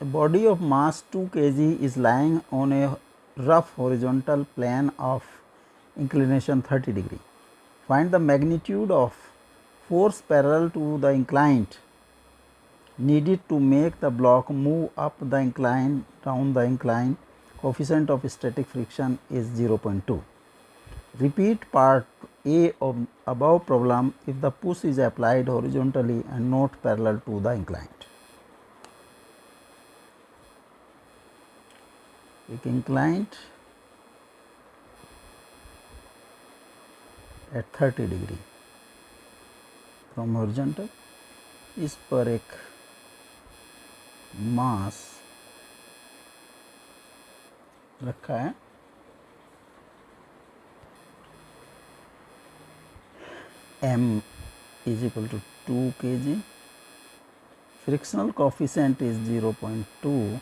A body of mass 2 kg is lying on a rough horizontal plane of inclination 30 degree. Find the magnitude of force parallel to the inclined needed to make the block move up the incline, down the incline. Coefficient of static friction is 0.2. Repeat part A of above problem if the push is applied horizontally and not parallel to the inclined. एक inclined at 30 degree from horizontal, इस पर एक मास रखा है m is equal to 2 kg. Frictional coefficient is 0.2.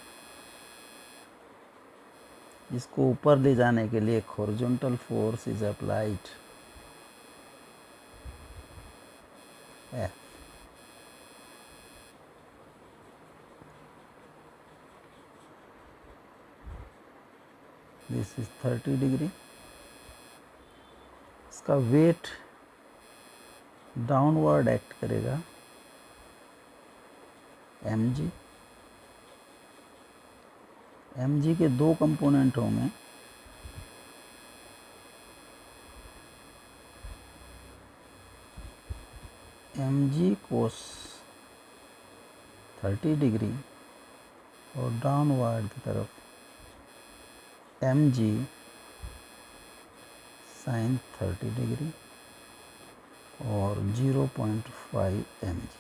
इसको ऊपर ले जाने के लिए एक horizontal force is applied F. This is 30 degree. इसका वेट डाउनवर्ड एक्ट करेगा mg. mg के दो कंपोनेंट होंगे, mg cos 30 डिग्री और डाउनवर्ड की तरफ mg sin 30 डिग्री और 0.5 mg.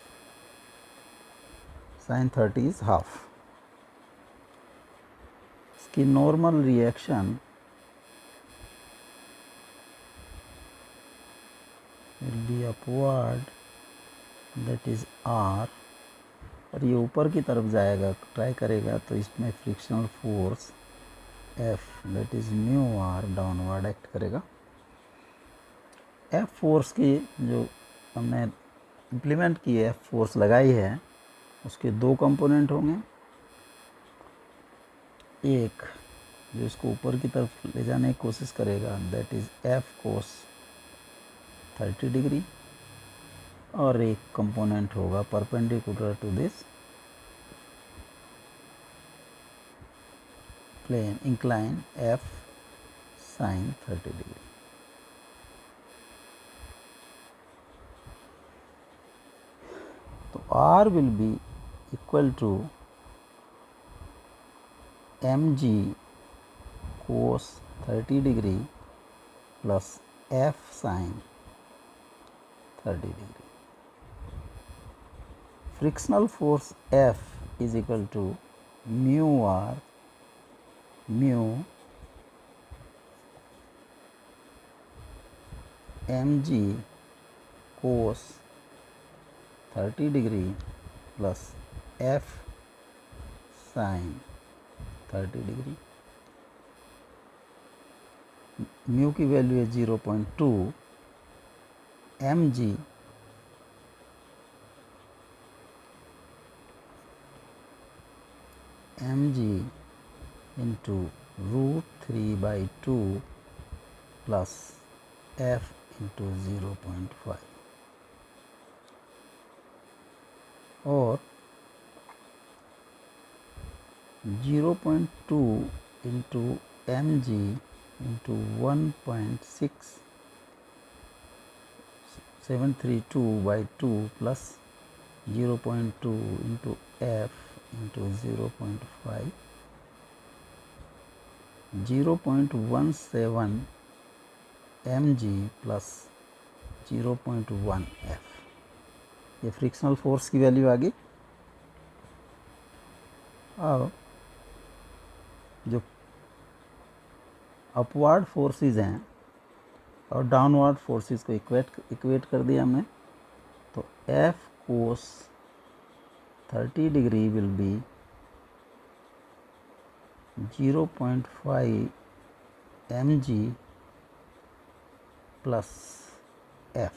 sin 30 is half. इसकी normal reaction will be upward, that is R, और ये ऊपर की तरफ जाएगा, ट्राई करेगा तो इसमें frictional force F, that is mu R downward act करेगा. F फोर्स की जो हमने इम्प्लीमेंट की है, F फोर्स लगाई है, उसके दो कंपोनेंट होंगे. एक जो इसको ऊपर की तरफ ले जाने की कोशिश करेगा, that is F cos 30 degree, और एक कंपोनेंट होगा perpendicular to this plane incline F sin 30 degree. तो R will be equal to mg cos 30 degree plus F sin 30 degree. Frictional force F is equal to mu R, mu mg cos 30 degree plus F sin 30 degree. Mu की value है 0.2. mg into √3/2 plus F into 0.5, और 0.2 into mg into 1.6732/2 plus 0.2 into F into 0.5, 0.17 mg plus 0.1 F. ये frictional force की value आ गई. अब जो upward forces हैं और डाउनवर्ड फोर्सेस को इक्वेट कर दिया हमने, तो F cos 30 degree will be 0.5 mg plus F,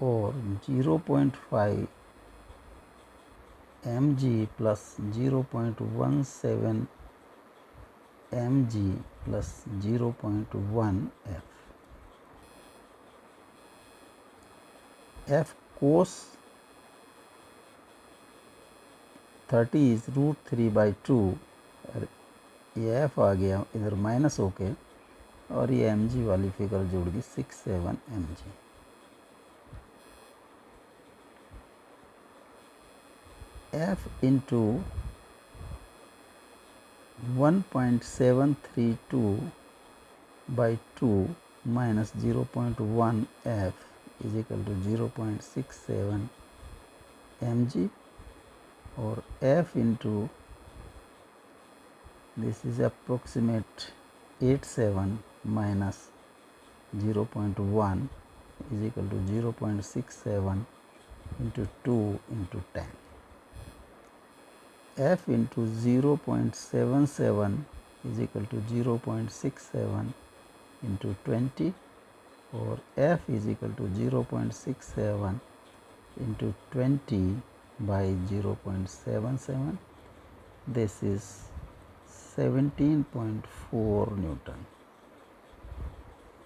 और 0.5 mg plus 0.17 mg plus 0.1 f. f cos 30 is √3/2 और ये f आ गया इधर माइनस होके और ये mg वाली फिगर जुड़ गई 67 mg. f into 1.732/2 minus 0.1 f is equal to 0.67 mg or f into this is approximate 87 minus 0.1 is equal to 0.67 into 2 into 10. f into 0.77 is equal to 0.67 into 20 or f is equal to 0.67 into 20 by 0.77. This is 17.4 Newton.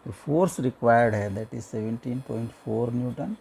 The force required है that is 17.4 Newton.